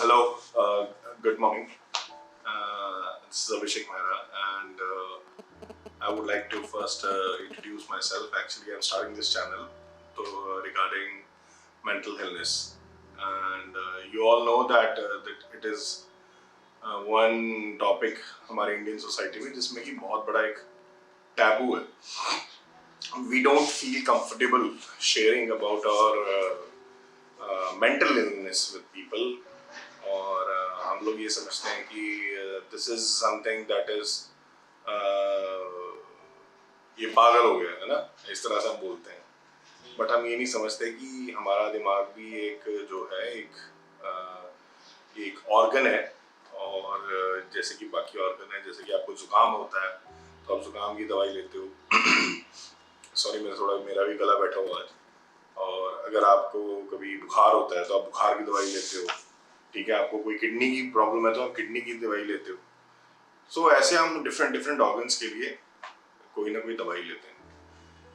hello, good morning. This is Abhishek Mehra, and I would like to first introduce myself. Actually, I'm starting this channel regarding mental illness, and you all know that it is one topic हमारे Indian society में जिसमें कि बहुत बड़ा एक taboo है. We don't feel comfortable sharing about our mental illness with people. और हम लोग ये समझते हैं कि this is something that is ये पागल हो गया है ना, इस तरह से हम बोलते हैं. बट हम ये नहीं समझते कि हमारा दिमाग भी एक जो है एक ऑर्गन है. और जैसे कि बाकी ऑर्गन है, जैसे कि आपको जुकाम होता है तो आप जुकाम की दवाई लेते हो. सॉरी, मेरा भी गला बैठा हुआ है. और अगर आपको कभी बुखार होता है तो आप बुखार की दवाई लेते हो. ठीक है, आपको कोई किडनी की प्रॉब्लम है तो आप किडनी की दवाई लेते हो. सो ऐसे हम डिफरेंट ऑर्गन्स के लिए कोई ना कोई दवाई लेते हैं.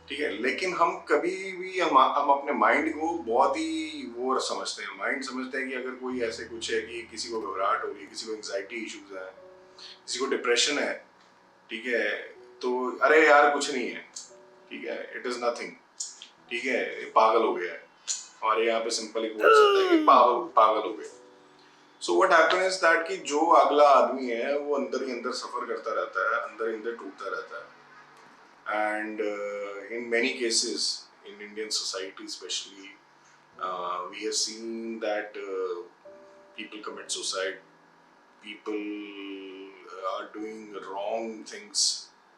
ठीक है, लेकिन हम कभी भी हम अपने माइंड को बहुत ही वो समझते हैं. माइंड समझते हैं कि अगर कोई ऐसे कुछ है कि किसी को घबराहट हो रही है, किसी को एंग्जाइटी इश्यूज है, किसी को डिप्रेशन है, ठीक है, तो अरे यार कुछ नहीं है, ठीक है, इट इज नथिंग, ठीक है, पागल हो गया है. हमारे यहाँ पे सिंपल एक वर्ड होता है कि पागल हो गया. So what happens is that कि जो अगला आदमी है वो अंदर ही अंदर सफर करता रहता है, अंदर ही अंदर टूटता रहता है. And in many cases in Indian society especially we have seen that people commit suicide, people are doing wrong things.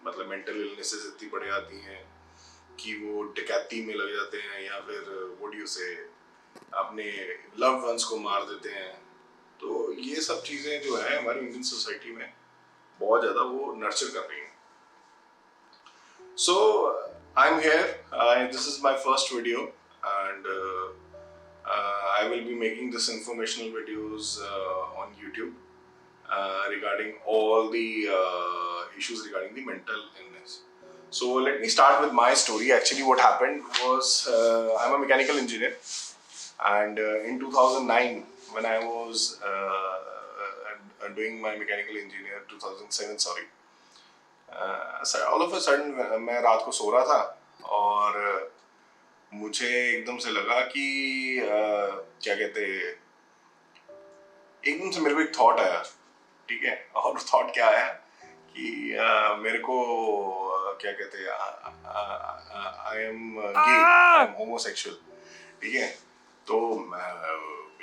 मतलब mental illnesses इतनी बढ़ जाती हैं कि वो डकैती में लग जाते हैं या फिर what do you say अपने loved ones को मार देते हैं. तो ये सब चीज़ें जो है हमारी इंडियन सोसाइटी में बहुत ज़्यादा वो नर्चर कर रही हैं. So I am here, this is my first video and I will be making this informational videos on YouTube regarding all the issues regarding the mental illness. So let me start with my story. Actually what happened was I'm a mechanical engineer, and in 2009 when I was doing my mechanical engineer 2007 sorry, all of a sudden मैं रात को सो रहा था और मुझे एकदम से लगा कि क्या कहते, एकदम से मेरे को एक थॉट आया. ठीक है, और थॉट क्या आया कि मेरे को क्या कहते, I am gay, I am homosexual. ठीक है, तो मैं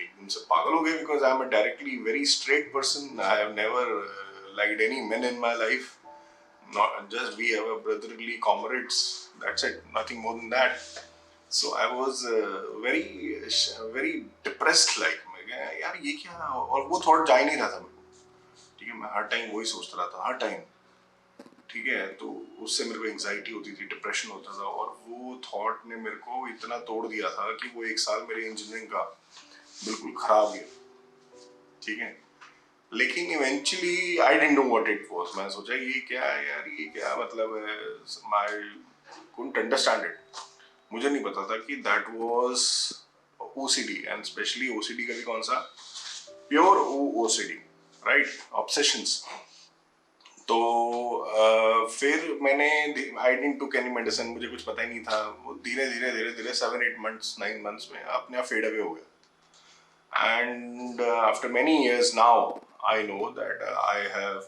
एकदम से पागल हो गया because I am directly very straight person. I have never liked any men in my life. Not just we have a brotherly comrades, that's it, nothing more than that. So I was very depressed, like मैं कहा यार ये क्या, और वो thought जा ही नहीं रहा था मेरे को. ठीक है, मैं हर टाइम वही सोचता रहा था, हर टाइम. ठीक है, तो उससे मेरे को एंग्जाइटी होती थी, डिप्रेशन होता था, और वो थॉट ने मेरे को इतना तोड़ दिया था कि वो एक साल मेरे इंजीनियरिंग का बिल्कुल खराब गया. ठीक है, लेकिन eventually I didn't know what it was. मैं सोचा ये क्या है यार, ये क्या मतलब है, आई कुडंट अंडरस्टैंड इट. मुझे नहीं पता था कि that was OCD, and specially OCD का भी कौन सा, प्योर ओसीडी, राइट, ऑब्सेशंस. तो फिर मैंने I didn't took any medicine, मुझे कुछ पता ही नहीं था. वो धीरे धीरे 7-8 months 9 months में अपने आप फेड अवे हो गया. And after many years now I know that I have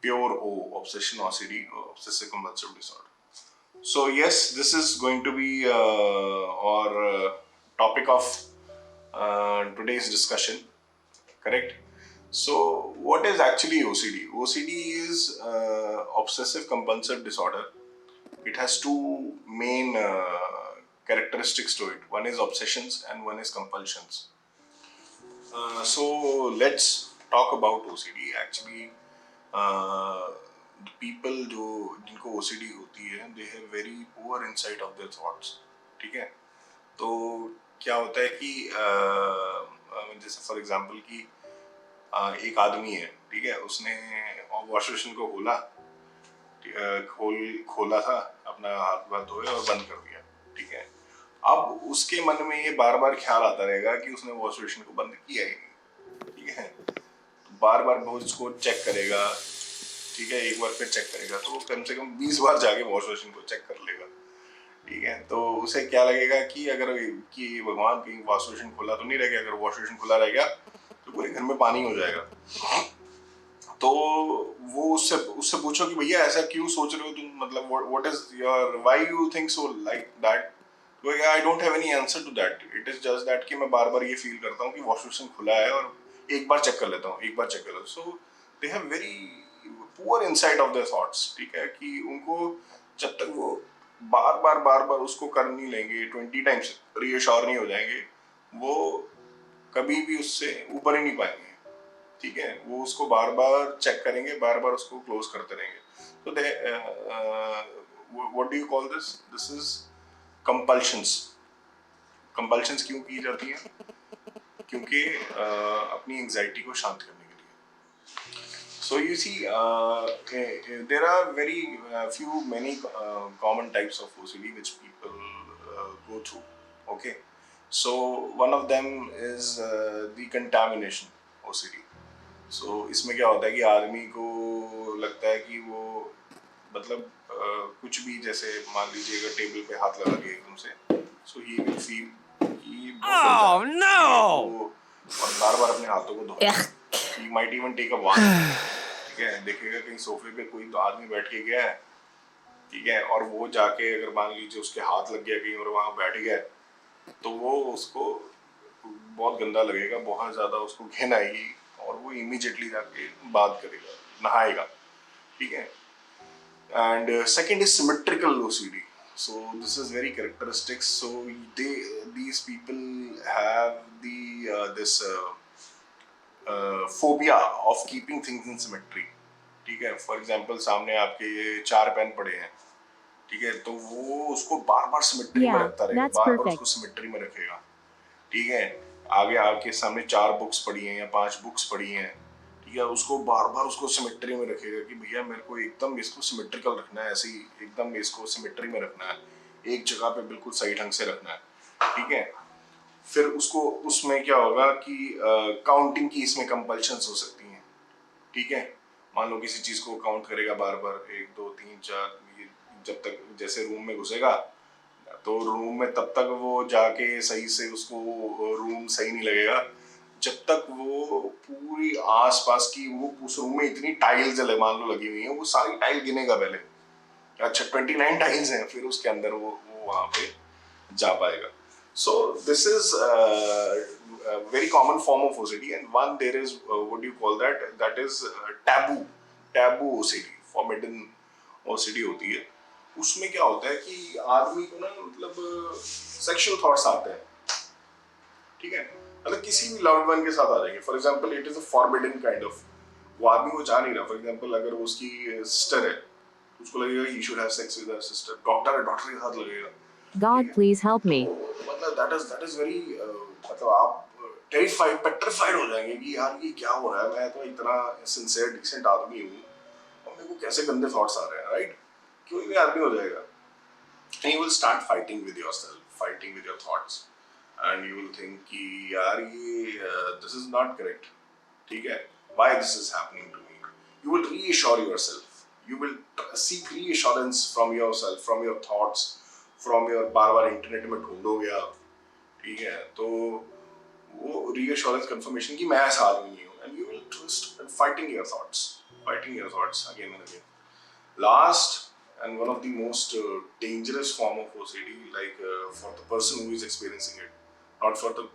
pure O, obsession OCD, obsessive compulsive disorder. So yes, this is going to be our topic of today's discussion, correct? So what is actually OCD? OCD is obsessive compulsive disorder. It has two main characteristics to it. One is obsessions and one is compulsions. So let's talk about OCD. Actually, the people जिनको OCD होती है, they have very poor insight of their thoughts. ठीक है, तो क्या होता है कि जैसे फॉर एग्जांपल कि एक आदमी है, ठीक है, उसने वॉश बेसिन को खोला था, अपना हाथ पाथ धोए और बंद कर दिया. ठीक है, अब उसके मन में ये बार बार ख्याल आता रहेगा कि उसने वॉश बेसिन को बंद किया ही नहीं. ठीक है, बार बार वो उसको चेक करेगा, ठीक है, एक बार फिर चेक करेगा, तो वो कम से कम 20 बार जाके वॉश मशीन को चेक कर लेगा, ठीक है। तो उसे क्या लगेगा कि अगर कि भगवान कहीं वॉश बेसिन खुला तो नहीं रह गया, अगर वॉश बेसिन खुला रह गया तो पूरे घर में पानी हो जाएगा। तो वो उससे उससे पूछो कि भैया ऐसा क्यों सोच रहे हो तुम, मतलब what is your why you think so like that. तो I don't have any answer to that, it is just that कि मैं बार बार ये फील करता हूँ कि वॉश बेसिन खुला है और एक बार चेक कर लेता हूँ, एक बार चेक कर लेता हूँ। So they have very poor insight of their thoughts, ठीक है, कि उनको जब तक वो बार बार उसको कर नहीं लेंगे, 20 टाइम्स रीअश्योर नहीं हो जाएंगे, वो कभी भी उससे ऊपर ही नहीं पाएंगे, ठीक है। वो उसको बार बार चेक करेंगे, बार बार उसको क्लोज करते रहेंगे। तो they what do you call this, this is compulsions. Compulsions क्यों की जाती हैं? क्योंकि अपनी एंजाइटी को शांत करने के लिए। So you see, there are very many common types of OCD which people go through. Okay, so one of them is the contamination OCD. So इसमें क्या होता है कि आदमी को लगता है कि वो मतलब कुछ भी, जैसे मान लीजिए अगर टेबल पे हाथ लगा दिया एकदम से, so he will feel कि बहुत गंदा है, no! और बार बार अपने हाथों को धोएगा। He might even take a bath. ठीक है, देखेगा कहीं सोफे पे कोई तो आदमी बैठ के गया है, ठीक है, और वो जाके अगर मान लीजिए उसके हाथ लग गया कहीं और वहां बैठ गया, तो वो उसको बहुत गंदा लगेगा, बहुत ज्यादा उसको घिन आएगी और वो इमीडिएटली जाके बात करेगा, नहाएगा, ठीक है। And second is symmetrical OCD. So this is very characteristic. So these people have this phobia of keeping things in symmetry. ठीक है, फॉर एग्जाम्पल सामने आपके ये 4 पेन पड़े हैं, ठीक है, तो वो उसको बार बार सिमेट्री में रखता रहेगा, बार बार उसको सिमेट्री में रखेगा, ठीक है। आगे आपके सामने 4 बुक्स पड़ी हैं या 5 बुक्स पड़ी हैं, ठीक है, उसको बार बार उसको सिमेट्री में रखेगा कि भैया मेरे को एकदम इसको सिमेट्रिकल रखना है, ऐसे ही एकदम इसको सिमेट्री में रखना है, एक जगह पे बिल्कुल सही ढंग से रखना है, ठीक है। फिर उसको उसमें क्या होगा कि काउंटिंग की इसमें कंपल्शंस हो सकती हैं, ठीक है। मान लो किसी चीज को काउंट करेगा बार बार, 1 2 3 4, जब तक जैसे रूम में घुसेगा तो रूम में तब तक वो जाके सही से उसको रूम सही नहीं लगेगा जब तक वो पूरी आसपास की वो उस रूम में इतनी टाइल्स मान लो लगी हुई हैं, वो सारी टाइल गिनेगा पहले, अच्छा 29 टाइल्स हैं, फिर उसके अंदर वो वहां पे जा पाएगा। So this is a very common form of OCD, and one there is what do you call that? That is taboo OCD, forbidden OCD होती है। उसमें क्या होता है कि आदमी को ना मतलब सेक्सुअल थॉट्स आते हैं, ठीक है, मतलब किसी भी लव्ड वन के साथ आ जाएंगे। For example it is a forbidden kind of, वो आदमी को जा नहीं रहा। फॉर एग्जांपल अगर वो उसकी सिस्टर है, उसको लगेगा he should have sex with her sister, doctor है, डॉक्टर के साथ लगेगा। God, please help me. मतलब that is very मतलब आप पेट्रिफाइड हो जाएंगे कि यार ये क्या हो रहा है, मैं तो इतना सिंसियर डिसेंट आदमी हूँ और मेरे को कैसे गंदे थॉट्स आ रहे हैं, राइट? क्यों भी आदमी हो जाएगा, and you will start fighting with yourself, fighting with your thoughts, and you will think कि यार ये this is not correct, ठीक है, why this is happening to me? You will reassure yourself, you will seek reassurance from yourself, from your thoughts, from your bar bar internet में ढूंढोगे आप, ठीक है, तो वो reassurance confirmation कि मैं ऐसा आदमी नहीं हूँ, and you will twist and fighting your thoughts again and again. Last and one of the most dangerous form of OCD, like for the person who is experiencing it, not for the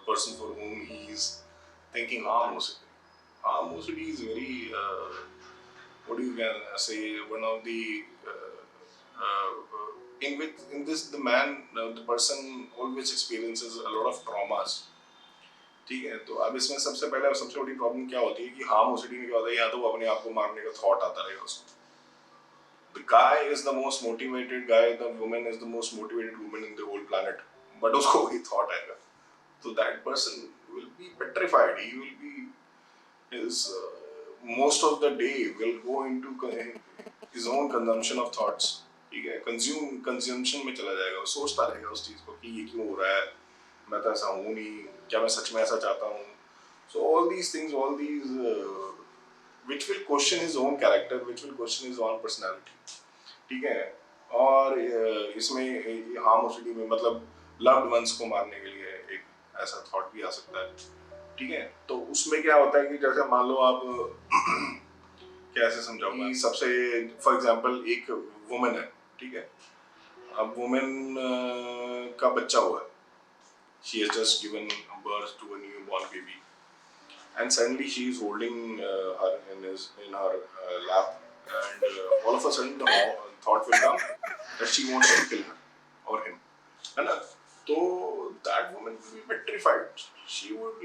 person for whom he is thinking harm OCD. Harm OCD is very what do you can say, one of the in this the man the person always experiences a lot of traumas, ठीक है। तो अब इसमें सबसे पहले और सबसे बड़ी प्रॉब्लम क्या होती है कि हार्म ओसीडी में क्या होता है, या तो वो अपने आप को मारने का थॉट आता रहेगा उसको, the guy is the most motivated guy, the woman is the most motivated woman in the whole planet, but उसको वही thought आएगा, so that person will be petrified, he will be his most of the day will go into his own consumption of thoughts, ठीक है, consumption में चला जाएगा, सोचता रहेगा उस चीज को कि ये क्यों हो रहा है, मैं तो ऐसा हूँ नहीं, क्या मैं सच में ऐसा चाहता हूँ, So all these things, which will question his own character, which will question his own personality. ठीक है. और इसमें हार्म ओसीडी में मतलब लव्ड वंस को मारने के लिए एक ऐसा थॉट भी आ सकता है. ठीक है. तो उसमें क्या होता है कि जैसे मान लो आप कैसे समझाऊंगा कि सबसे फॉर एग्जांपल एक वुमन है. ठीक है. अब वुमेन का बच्चा हुआ है. She has just given birth to a newborn baby, and suddenly she is holding her in her lap, and all of a sudden the thought will come that she wants to kill her or him, है ना? तो that woman will be petrified. She would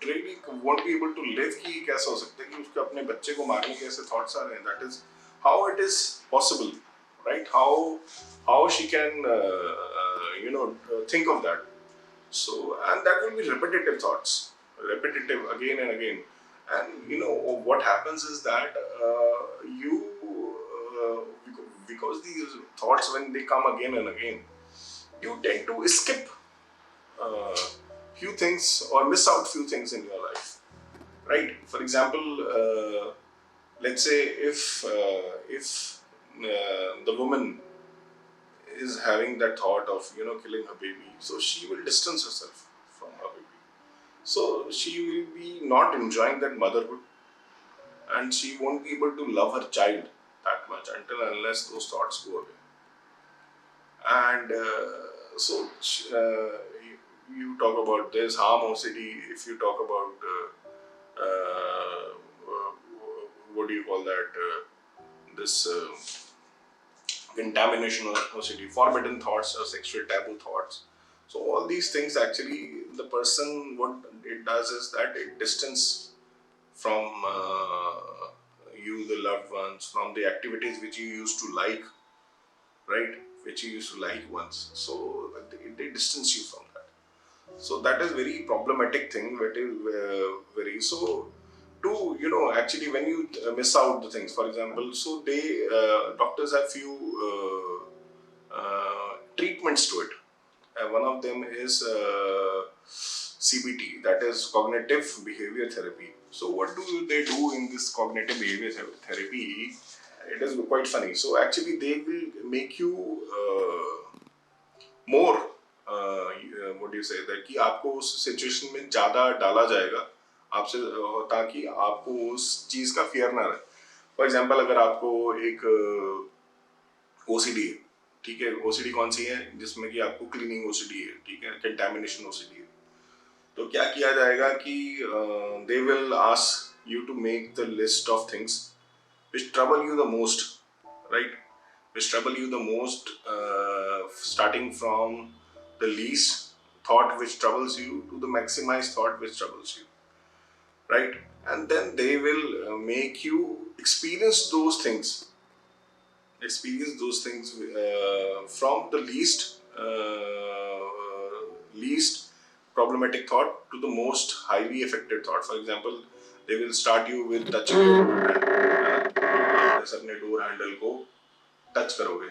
really won't be able to live. कि कैसा हो सकता है कि उसके अपने बच्चे को मारने के ऐसे thoughts आ रहे हैं. That is how it is possible, right? How she can think of that. So, and that will be repetitive thoughts, repetitive again and again. And what happens is that because these thoughts, when they come again and again, you tend to skip few things or miss out few things in your life, right? For example, let's say if the woman is having that thought of killing her baby, so she will distance herself from her baby, so she will be not enjoying that motherhood, and she won't be able to love her child that much until unless those thoughts go away. And so you talk about this harm OCD. If you talk about what do you call that, this contamination OCD, forbidden thoughts or sexual taboo thoughts. So all these things, actually the person, what it does is that it distance from you, the loved ones, from the activities which you used to like, right? Which you used to like once. So they distance you from that. So that is very problematic thing. Very so. To actually when you miss out the things, for example, so they doctors have few treatments to it. One of them is CBT, that is cognitive behavior therapy. So what do they do in this cognitive behavior therapy? It is quite funny. So actually they will make you more what do you say, that कि आपको उस situation में ज़्यादा डाला जाएगा आपसे, ताकि आपको उस चीज़ का फियर ना रहे. फॉर एग्जांपल, अगर आपको एक OCD है, ठीक है, OCD कौन सी है, जिसमें कि आपको क्लीनिंग OCD है, ठीक है, कंटामिनेशन OCD है, तो क्या किया जाएगा कि they will ask you to make the list of things which trouble you the most, right? Which trouble you the most, starting from the least thought which troubles you to the maximized thought which troubles you, right? And then they will make you experience those things from the least problematic thought to the most highly affected thought. For example, they will start you with touching your door handle. आप जैसे अपने door handle को touch करोगे,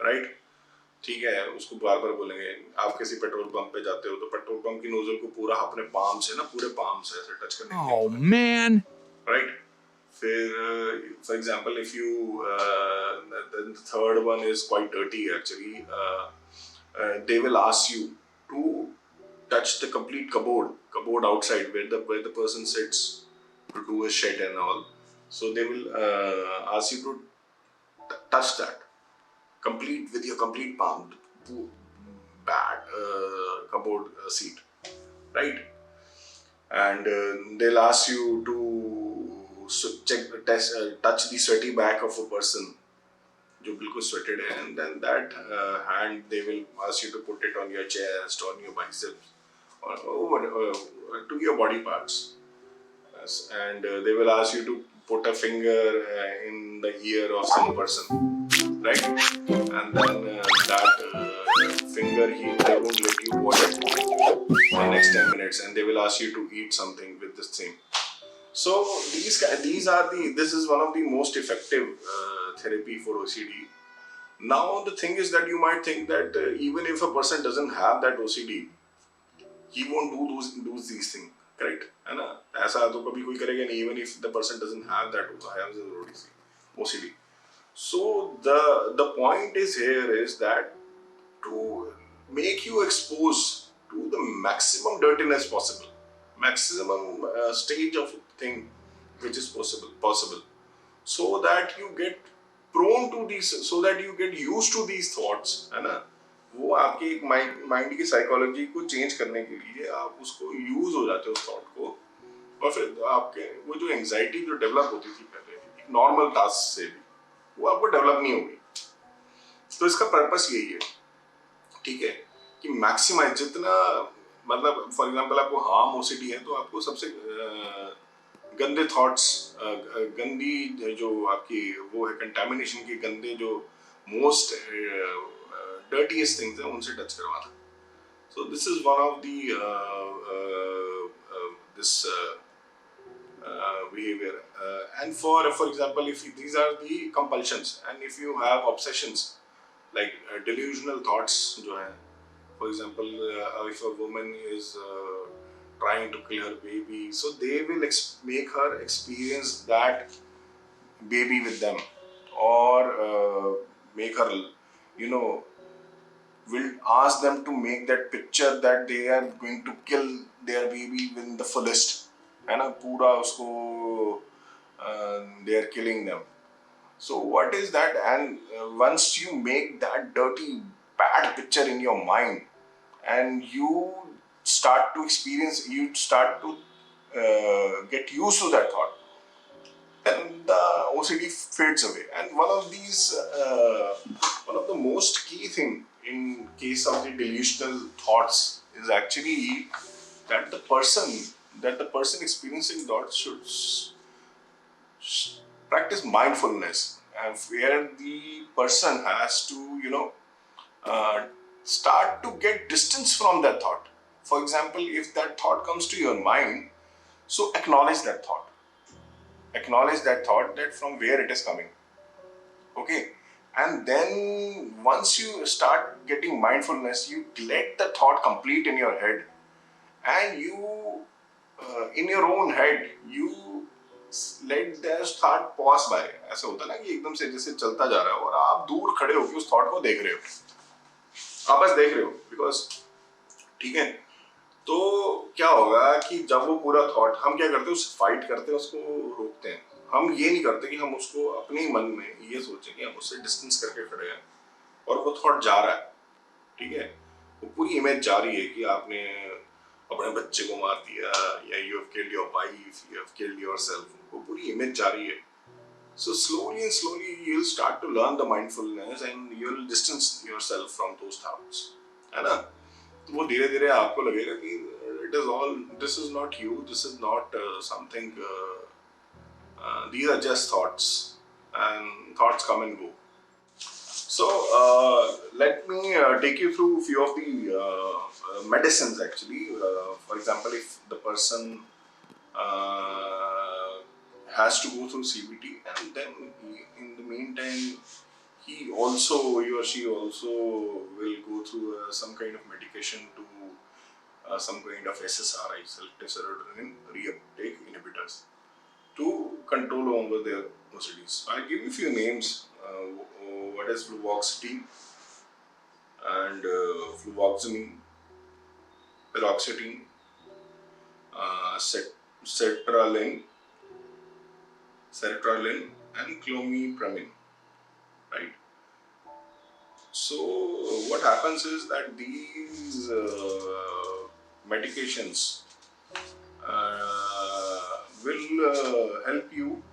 right? ठीक है, उसको बार बार बोलेंगे. आप किसी पेट्रोल पंप पे जाते हो तो पेट्रोल पंप की नोजल को पूरा अपने पाम से ऐसे टच करने के लिए. Oh man, right? फिर for example, if you the third one is quite dirty actually. They will ask you to touch the complete cupboard outside where the person sits to do a shit and all. So they will ask you to touch that with your complete palm, bad cupboard seat, right? And they'll ask you to touch the sweaty back of a person जो बिल्कुल sweated है, and then that hand they will ask you to put it on your chest, on your biceps, or to your body parts. Yes. And they will ask you to put a finger in the ear of some person, right? And then that finger, they won't let you watch it for the next 10 minutes, and they will ask you to eat something with this thing. So this is one of the most effective therapy for OCD. Now the thing is that you might think that even if a person doesn't have that OCD, he won't do these things, correct? है ना? ऐसा तो कभी कोई करेगा नहीं, even if the person doesn't have that OCD. So the point is here is that to make you expose to the maximum dirtiness possible, maximum stage of thing which is possible, so that you get prone to these, so that you get used to these thoughts, है ना? वो आपके एक mind की psychology को change करने के लिए आप उसको यूज हो जाते हो उस थॉट को, और फिर आपके वो जो एंजाइटी जो डेवलप होती थी पहले एक नॉर्मल टास्क से भी, वो आपको डेवलप नहीं होगी. तो इसका पर्पस यही है, ठीक है, कि मैक्सिमाइज जितना, मतलब फॉर एग्जांपल आपको हार्म ओसीडी है तो आपको सबसे गंदे थॉट्स, गंदी जो आपकी वो है कंटामिनेशन के गंदे जो मोस्ट डर्टीएस्ट थिंग्स हैं उनसे टच करवाना. So this is one of the this behavior, and for example, if these are the compulsions and if you have obsessions like delusional thoughts जो हैं, for example, if a woman is trying to kill her baby, so they will make her experience that baby with them, or make her, you know, will ask them to make that picture that they are going to kill their baby in the fullest, है ना, पूरा उसको they are killing them. So what is that? And once you make that dirty bad picture in your mind and you start to experience, you start to get used to that thought, then the OCD fades away. And one of the most key thing in case of the delusional thoughts is actually that the person experiencing thoughts should practice mindfulness, and where the person has to, you know, start to get distance from that thought. For example, if that thought comes to your mind, so acknowledge that thought. Acknowledge that thought, that from where it is coming. Okay? And then once you start getting mindfulness, you let the thought complete in your head, and you in your own head you let the thought pass by. ऐसा होता है ना कि एकदम से जैसे चलता जा रहा है और आप दूर खड़े होकर उस थॉट को देख रहे हो, आप बस देख रहे हो, बिकॉज ठीक है. तो क्या होगा कि जब वो पूरा थॉट, हम क्या करते हैं, उससे फाइट करते हैं, उसको रोकते हैं. हम ये नहीं करते कि हम उसको अपने ही मन में ये सोचें कि हम उससे डिस्टेंस करके खड़े हैं और वो थॉट जा रहा है, ठीक है, वो पूरी इमेज जा रही है कि आपने अपने बच्चे को मार दिया, या you have killed your wife, you have killed yourself, वो पूरी इमेज जा रही है. So slowly you will start to learn the mindfulness and you will distance yourself from those thoughts, है ना. तो वो धीरे धीरे आपको लगेगा कि it is all, this is not you, this is not something, these are just thoughts, and thoughts come and go. So let me take you through a few of the medicines actually. For example, if the person has to go through CBT, and then in the meantime he or she also will go through some kind of medication to some kind of SSRI, selective serotonin reuptake inhibitors, to control over their OCDs. I'll give you a few names. What is fluvoxetine and fluvoxamine, paroxetine, sertraline, and clomipramine. Right. So what happens is that these medications will help you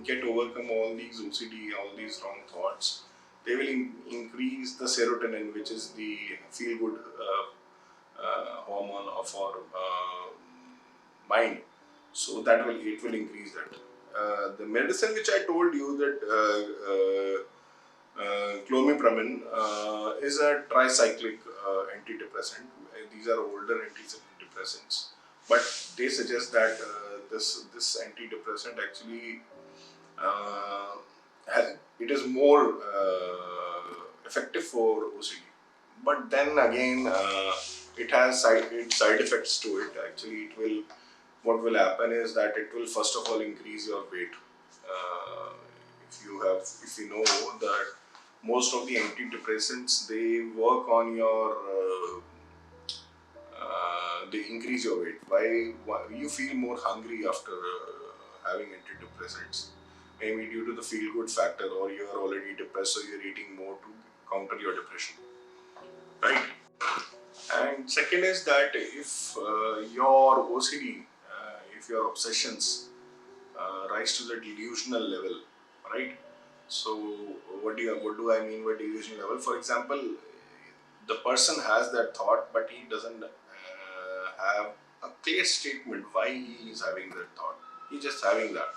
get overcome all these OCD, all these wrong thoughts. They will increase the serotonin, which is the feel-good hormone of our mind. So that it will increase that. The medicine which I told you, that clomipramine is a tricyclic antidepressant. These are older antidepressants, but they suggest that this antidepressant actually it is more effective for OCD. But then again, it has side effects to it. Actually, what will happen is that it will first of all increase your weight. Uh, if you know that most of the antidepressants, they work on your they increase your weight. Why you feel more hungry after having antidepressants? Maybe due to the feel good factor, or you are already depressed, so you're eating more to counter your depression, right? And second is that if your OCD, if your obsessions rise to the delusional level, right? So what do I mean by delusional level? For example, the person has that thought, but he doesn't have a clear statement why he is having that thought. He's just having that,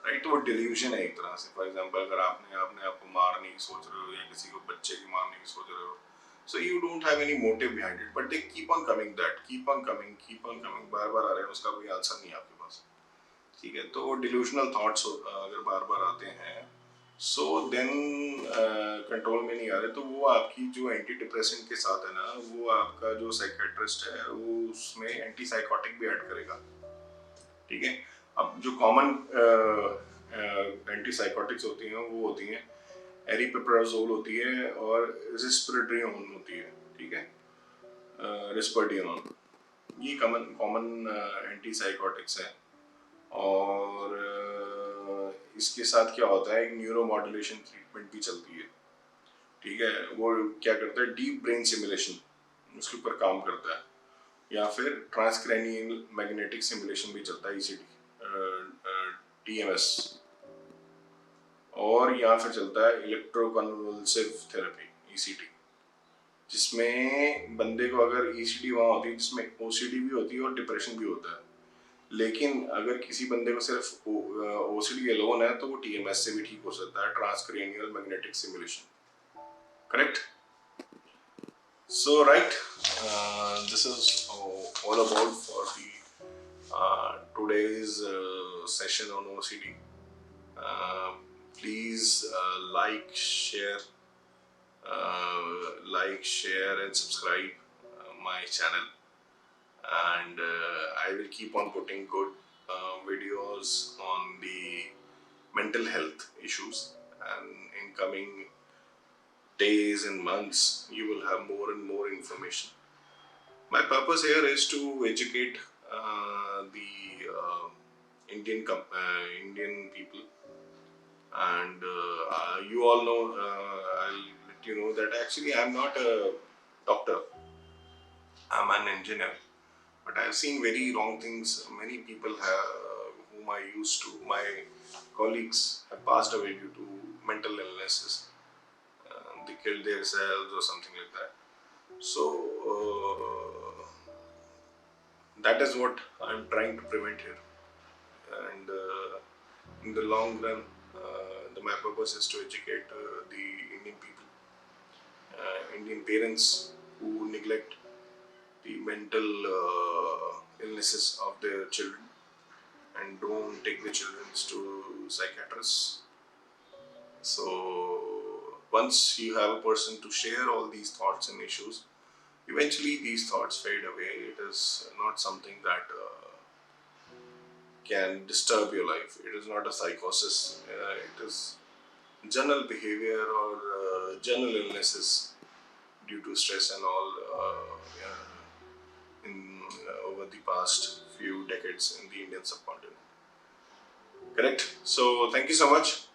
right? तो वो delusion है एक तरह से. For example, अगर आपने अपने आप को मारने की सोच रहे हो या किसी को बच्चे की मारने की सोच रहे हो, so you don't have any motive behind it, but they keep on coming, keep on coming, बार बार आ रहे हैं, उसका कोई आंसर नहीं है आपके पास. ठीक है, तो delusional thoughts अगर बार बार आते हैं, सो देन कंट्रोल में नहीं आ रहे, तो वो आपकी जो एंटी डिप्रेसेंट के साथ है ना, वो आपका जो साइकेट्रिस्ट है वो उसमें एंटी साइकोटिक भी ऐड करेगा. ठीक है, अब जो कॉमन एंटी साइकोटिक्स होती हैं वो होती हैं एरिपेप्राजोल होती है और रिस्पेराट्रियोन होती है. ठीक है, रिस्पेराट्रियोन, ये कॉमन एंटी साइकोटिक्स है. और इसके साथ क्या होता है, एक न्यूरो मॉड्यूलेशन ट्रीटमेंट भी चलती है. ठीक है, वो क्या करता है, डीप ब्रेन सिमुलेशन उसके ऊपर काम करता है, या फिर ट्रांसक्रैनियल मैग्नेटिक सिमुलेशन भी चलता है, ECT, TMS, और या फिर चलता है इलेक्ट्रोकन्वल्सिव थेरेपी, ECT, जिसमें बंदे को अगर ECT वहाँ होती है जिसमें OCD भी होती है और डिप्रेशन भी होता है. लेकिन अगर किसी बंदे को सिर्फ OCD अलोन है तो वो TMS से भी ठीक हो सकता है, transcranial magnetic simulation. Correct? So right, this is all about for the today's session on OCD. Please like, share and subscribe my channel. And I will keep on putting good videos on the mental health issues, and in coming days and months you will have more and more information. My purpose here is to educate the Indian people, and you all know, I'll let you know that actually I'm not a doctor, I'm an engineer. But I have seen very wrong things. Many people whom I used to, my colleagues, have passed away due to mental illnesses. They killed themselves or something like that. So that is what I am trying to prevent here. And in the long run, my purpose is to educate the Indian people, Indian parents who neglect the mental illnesses of their children and don't take the children to psychiatrists. So once you have a person to share all these thoughts and issues, eventually these thoughts fade away. It is not something that can disturb your life. It is not a psychosis. It is general behavior or general illnesses due to stress and all over the past few decades in the Indian subcontinent. Correct? So thank you so much.